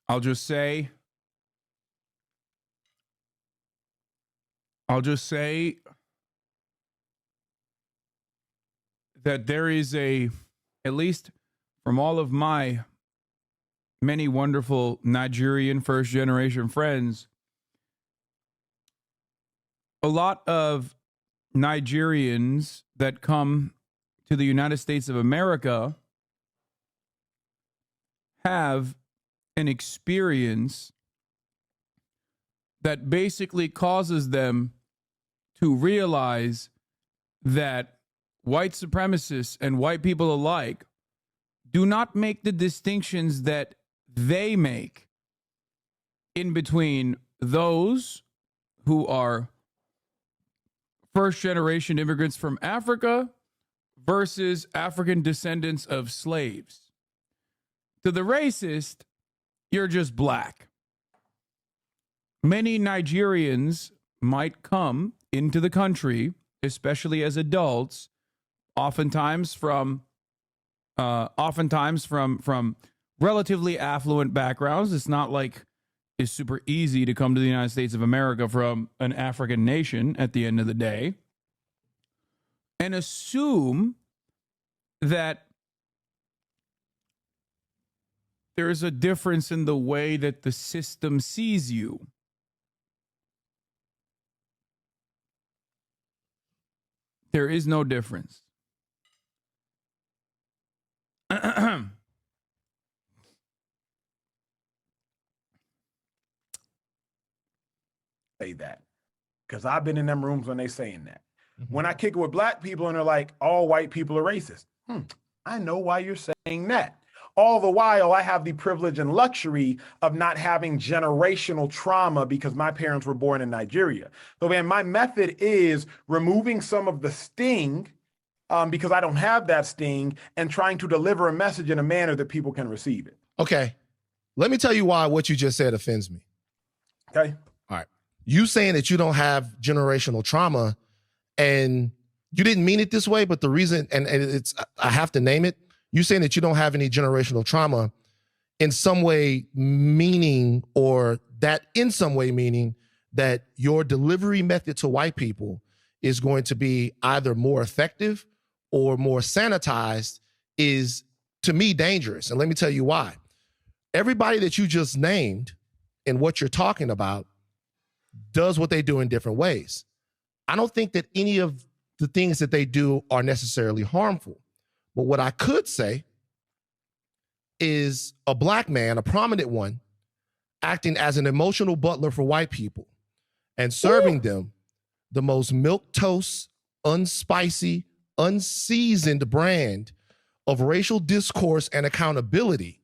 I'll just say I'll just say that there is at least from all of my many wonderful Nigerian first generation friends, a lot of Nigerians that come to the United States of America have an experience that basically causes them to realize that white supremacists and white people alike do not make the distinctions that they make in between those who are first generation immigrants from Africa versus African descendants of slaves. To the racist, you're just black. Many Nigerians might come into the country, especially as adults, oftentimes from relatively affluent backgrounds. It's not like it's super easy to come to the United States of America from an African nation at the end of the day, and assume that there is a difference in the way that the system sees you. There is no difference. Say that, because I've been in them rooms when they saying that. When I kick it with black people and they're like, all white people are racist. I know why you're saying that. All the while, I have the privilege and luxury of not having generational trauma because my parents were born in Nigeria. So, man, my method is removing some of the sting because I don't have that sting and trying to deliver a message in a manner that people can receive it. Okay. Let me tell you why what you just said offends me. Okay. All right. You saying that you don't have generational trauma and you didn't mean it this way, but the reason, and it's, I have to name it, you saying that you don't have any generational trauma in some way meaning, or that in some way meaning that your delivery method to white people is going to be either more effective or more sanitized is, to me, dangerous. And let me tell you why. Everybody that you just named and what you're talking about does what they do in different ways. I don't think that any of the things that they do are necessarily harmful. But what I could say is a black man, a prominent one, acting as an emotional butler for white people and serving them the most milquetoast, unspicy, unseasoned brand of racial discourse and accountability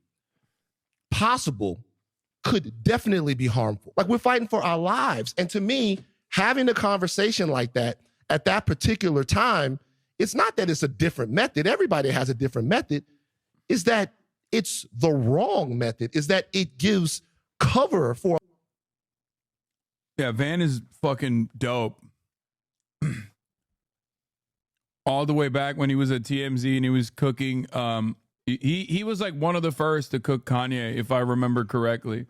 possible could definitely be harmful. Like, we're fighting for our lives. And to me, having a conversation like that at that particular time, it's not that it's a different method. Everybody has a different method. Is that it's the wrong method. Is that it gives cover for. Yeah, Van is fucking dope. All the way back when he was at TMZ and he was cooking, he was like one of the first to cook Kanye, if I remember correctly.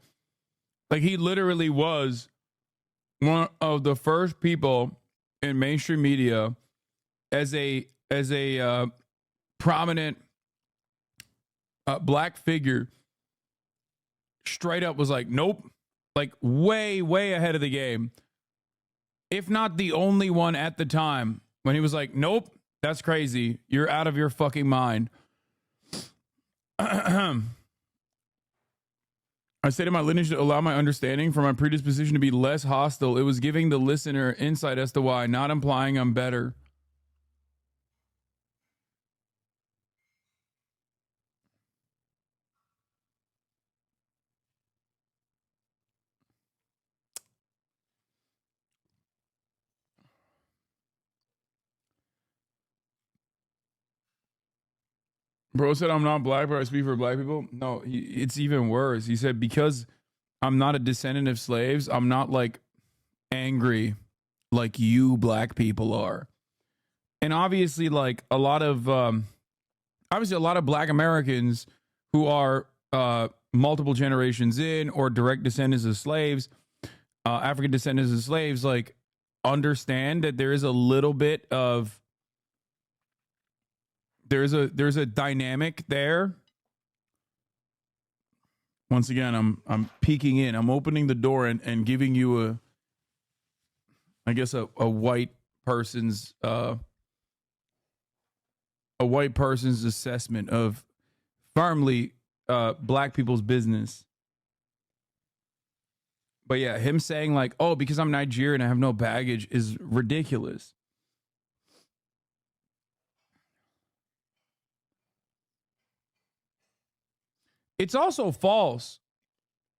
Like, he literally was one of the first people in mainstream media as a prominent black figure, straight up was like, nope, like way ahead of the game, if not the only one at the time, when he was like, nope, that's crazy, you're out of your fucking mind. I stated my lineage to allow my understanding for my predisposition to be less hostile. It was giving the listener insight as to why, not implying I'm better. Bro said I'm not black, but I speak for black people. No, it's even worse. He said, because I'm not a descendant of slaves, I'm not like angry like you black people are. And obviously, like a lot of black Americans who are multiple generations in or direct descendants of slaves, African descendants of slaves, like understand that there is a little bit of there's a dynamic there. Once again, I'm peeking in. I'm opening the door and giving you I guess a white person's assessment of firmly black people's business. But yeah, him saying like, oh, because I'm Nigerian, I have no baggage is ridiculous. It's also false